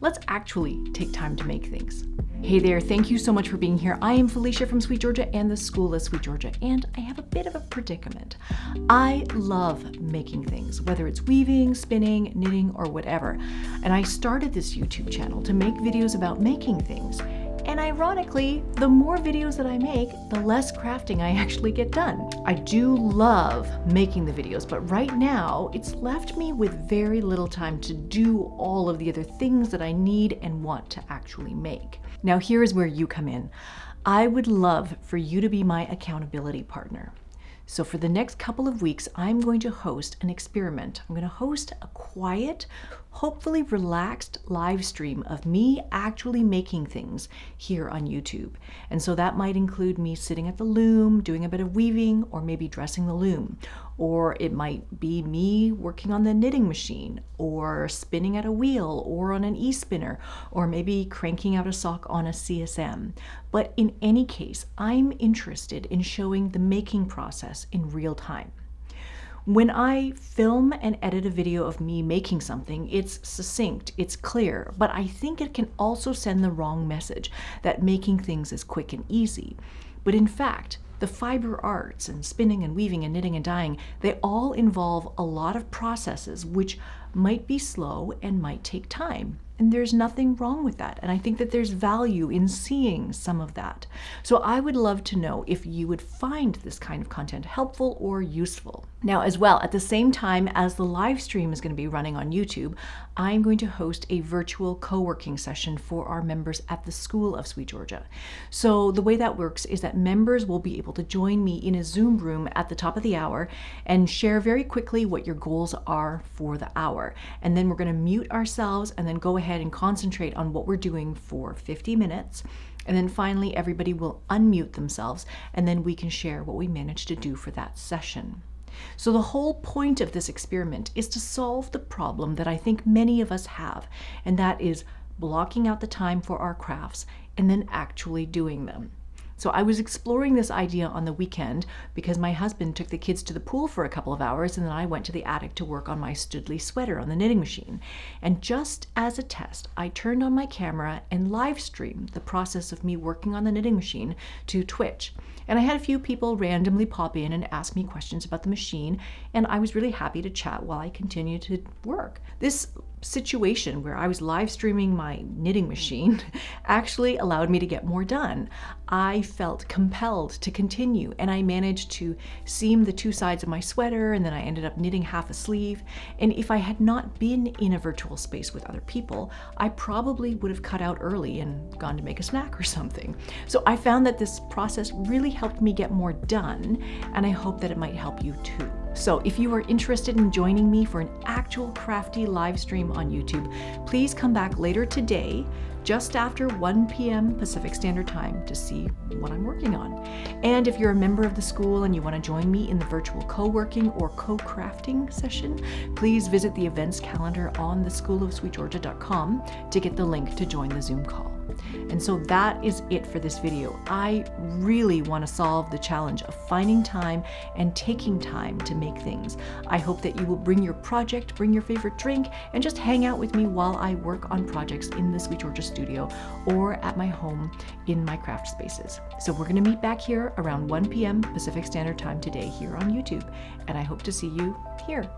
let's actually take time to make things. Hey there, thank you so much for being here. I am Felicia from SweetGeorgia and the School of SweetGeorgia, and I have a bit of a predicament. I love making things, whether it's weaving, spinning, knitting, or whatever. And I started this YouTube channel to make videos about making things. And ironically, the more videos that I make, the less crafting I actually get done. I do love making the videos, but right now it's left me with very little time to do all of the other things that I need and want to actually make. Now here is where you come in. I would love for you to be my accountability partner. So for the next couple of weeks, I'm going to host an experiment. I'm going to host a quiet, hopefully relaxed live stream of me actually making things here on YouTube. And so that might include me sitting at the loom, doing a bit of weaving, or maybe dressing the loom. Or it might be me working on the knitting machine, or spinning at a wheel, or on an e-spinner, or maybe cranking out a sock on a CSM. But in any case, I'm interested in showing the making process in real time. When I film and edit a video of me making something, it's succinct, it's clear, but I think it can also send the wrong message that making things is quick and easy. But in fact, the fiber arts and spinning and weaving and knitting and dyeing, they all involve a lot of processes which might be slow and might take time. And there's nothing wrong with that. And I think that there's value in seeing some of that. So I would love to know if you would find this kind of content helpful or useful. Now, as well, at the same time as the live stream is going to be running on YouTube, I'm going to host a virtual co-working session for our members at the School of SweetGeorgia. So the way that works is that members will be able to join me in a Zoom room at the top of the hour and share very quickly what your goals are for the hour. And then we're going to mute ourselves and then go ahead and concentrate on what we're doing for 50 minutes. And then finally, everybody will unmute themselves, and then we can share what we managed to do for that session. So the whole point of this experiment is to solve the problem that I think many of us have, and that is blocking out the time for our crafts and then actually doing them. So I was exploring this idea on the weekend because my husband took the kids to the pool for a couple of hours, and then I went to the attic to work on my Studley sweater on the knitting machine. And just as a test, I turned on my camera and live streamed the process of me working on the knitting machine to Twitch. And I had a few people randomly pop in and ask me questions about the machine, and I was really happy to chat while I continued to work. This situation where I was live streaming my knitting machine actually allowed me to get more done. I felt compelled to continue, and I managed to seam the two sides of my sweater, and then I ended up knitting half a sleeve. And if I had not been in a virtual space with other people, I probably would have cut out early and gone to make a snack or something. So I found that this process really helped me get more done, and I hope that it might help you too. So if you are interested in joining me for an actual crafty live stream on YouTube, please come back later today, just after 1 p.m. Pacific Standard Time, to see what I'm working on. And if you're a member of the school and you want to join me in the virtual co-working or co-crafting session, please visit the events calendar on theschoolofsweetgeorgia.com to get the link to join the Zoom call. And so that is it for this video. I really want to solve the challenge of finding time and taking time to make things. I hope that you will bring your project, bring your favorite drink, and just hang out with me while I work on projects in the SweetGeorgia studio or at my home in my craft spaces. So we're going to meet back here around 1 p.m. Pacific Standard Time today here on YouTube, and I hope to see you here.